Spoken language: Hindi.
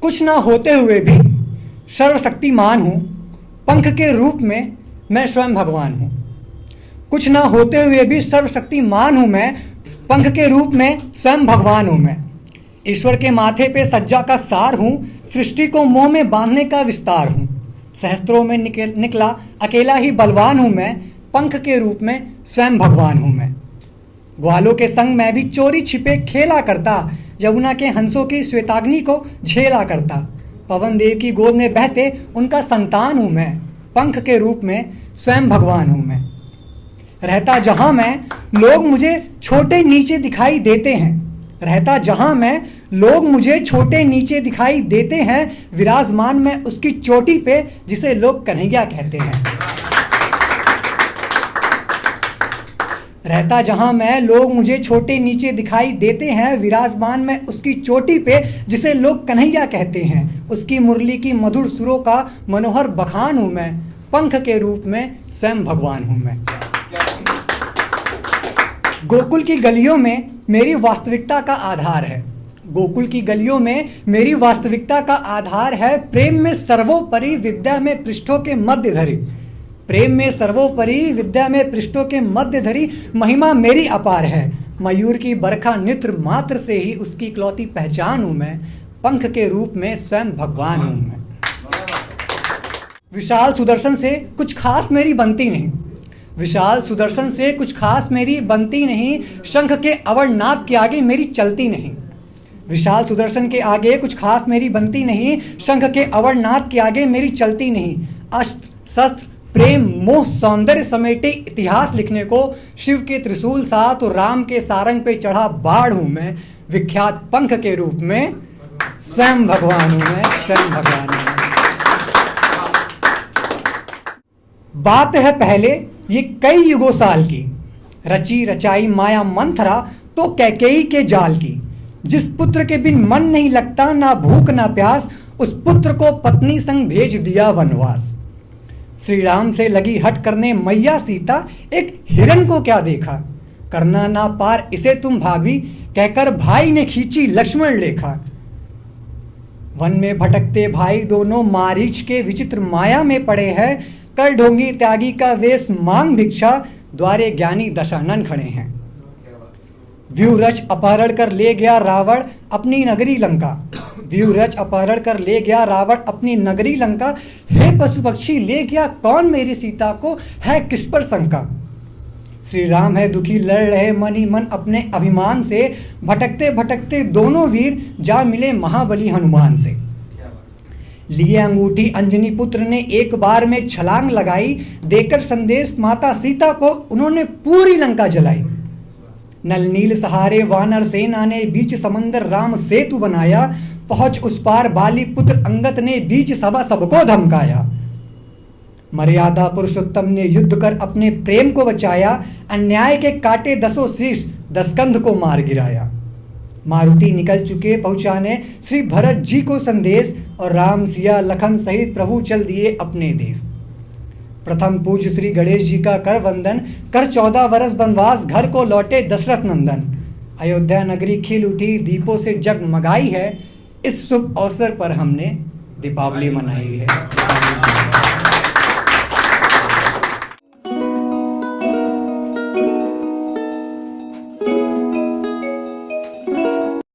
कुछ ना होते हुए भी सर्वशक्तिमान हूँ, पंख के रूप में मैं स्वयं भगवान हूँ। कुछ ना होते हुए भी सर्वशक्तिमान हूँ मैं, पंख के रूप में स्वयं भगवान हूँ मैं। ईश्वर के माथे पे सज्जा का सार हूँ, सृष्टि को मोह में बांधने का विस्तार हूँ। सहस्त्रों में निकला अकेला ही बलवान हूँ मैं, पंख के रूप में स्वयं भगवान हूँ मैं। ग्वालों के संग मैं भी चोरी छिपे खेला करता, यमुना के हंसों की श्वेताग्नि को झेला करता। पवन देव की गोद में बहते उनका संतान हूँ मैं, पंख के रूप में स्वयं भगवान हूँ मैं। रहता जहाँ मैं लोग मुझे छोटे नीचे दिखाई देते हैं, रहता जहाँ मैं लोग मुझे छोटे नीचे दिखाई देते हैं, विराजमान मैं उसकी चोटी पे जिसे लोग कन्हैया कहते हैं। रहता जहाँ मैं लोग मुझे छोटे नीचे दिखाई देते हैं, विराजमान मैं उसकी चोटी पे जिसे लोग कन्हैया कहते हैं। उसकी मुरली की मधुर सुरों का मनोहर बखान हूँ मैं, पंख के रूप में स्वयं भगवान हूँ मैं। गोकुल की गलियों में मेरी वास्तविकता का आधार है, गोकुल की गलियों में मेरी वास्तविकता का आधार है। प्रेम में सर्वोपरि विद्या में पृष्ठों के मध्य धरी, प्रेम में सर्वोपरि विद्या में पृष्ठों के मध्य धरी, महिमा मेरी अपार है। मयूर की बरखा नेत्र मात्र से ही उसकी इकलौती पहचान हूँ मैं, पंख के रूप में स्वयं भगवान हूँ मैं। विशाल सुदर्शन से कुछ खास मेरी बनती नहीं, विशाल सुदर्शन से कुछ खास मेरी बनती नहीं, शंख के अवरनाद के आगे मेरी चलती नहीं। विशाल सुदर्शन के आगे कुछ खास मेरी बनती नहीं, शंख के अवरनाद के आगे मेरी चलती नहीं। अस्त्र शस्त्र प्रेम मोह सौंदर्य समेटे इतिहास लिखने को शिव के त्रिशूल सा तो राम के सारंग पे चढ़ा बाढ़ हूँ मैं, विख्यात पंख के रूप में स्वयं भगवान हूँ मैं, स्वयं भगवान हूँ। बात है पहले ये कई युगों साल की, रची रचाई माया मंथरा तो कैकेयी के जाल की। जिस पुत्र के बिन मन नहीं लगता, ना भूख ना प्यास, उस पुत्र को पत्नी संग भेज दिया वनवास। श्री राम से लगी हट करने मैया सीता, एक हिरण को क्या देखा, करना ना पार इसे तुम भाभी, कहकर भाई ने खींची लक्ष्मण लेखा। वन में भटकते भाई दोनों मारीच के विचित्र माया में पड़े हैं, कर ढोंगी त्यागी का वेश मांग भिक्षा, द्वारे ज्ञानी दशानन खड़े हैं। व्यूरच अपहरण कर ले गया रावण अपनी नगरी लंका, व्यूरच अपहरण कर ले गया रावण अपनी नगरी लंका। हे पशु पक्षी ले गया कौन मेरी सीता को, है किस पर शंका। श्री राम है दुखी लड़ रहे मन ही मन अपने अभिमान से, भटकते भटकते दोनों वीर जा मिले महाबली हनुमान से। लिए अंगूठी अंजनी पुत्र ने एक बार में छलांग लगाई, देकर संदेश माता सीता को उन्होंने पूरी लंका जलाई। नल नील सहारे वानर सेना ने बीच समंदर राम सेतु बनाया, पहुंच उस पार बाली पुत्र अंगद ने बीच सभा सबको धमकाया। मर्यादा पुरुषोत्तम ने युद्ध कर अपने प्रेम को बचाया, अन्याय के काटे दसों शीश दसकंध को मार गिराया। मारुति निकल चुके पहुंचाने श्री भरत जी को संदेश, और राम सिया लखन सहित प्रभु चल दिए अपने देश। प्रथम पूज्य श्री गणेश जी का कर वंदन, कर 14 वर्ष वनवास घर को लौटे दशरथ नंदन। अयोध्या नगरी खिल उठी दीपों से जगमगाई है, इस शुभ अवसर पर हमने दीपावली मनाई है।